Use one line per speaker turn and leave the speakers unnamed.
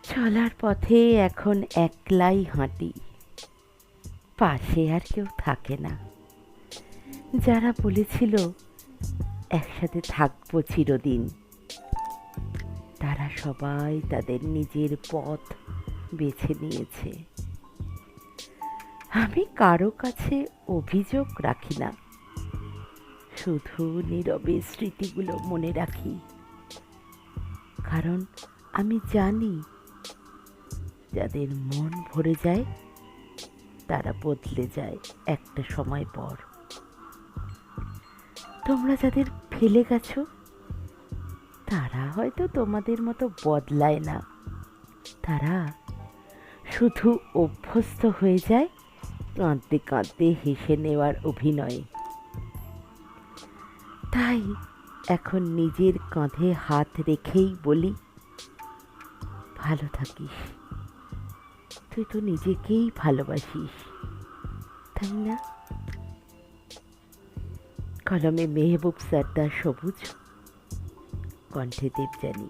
চলার পথে এখন একলাই হাঁটি, পাশে আর কেউ থাকে না। যারা বলেছিল একসাথে থাকবো চিরদিন, তারা সবাই তাদের নিজের পথ বেছে নিয়েছে। আমি কারো কাছে অভিযোগ রাখি না, শুধু নীরবে স্মৃতিগুলো মনে রাখি। কারণ আমি জানি, যাদের মন ভরে যায় তারা বদলে যায় একটা সময় পর। তোমরা যাদের ফেলে গেছো, তারা হয়তো তোমাদের মতো বদলায় না, তারা শুধু অভ্যস্ত হয়ে যায় কাঁদতে কাঁদতে হেসে নেওয়ার অভিনয়ে। তাই এখন নিজের কাঁধে হাত রেখেই বলি, ভালো থাকিস। তুই তো নিজেকেই ভালোবাসিস, তাই না? কলমে মেহবুব সর্দার সবুজ, কণ্ঠে দেবযানী।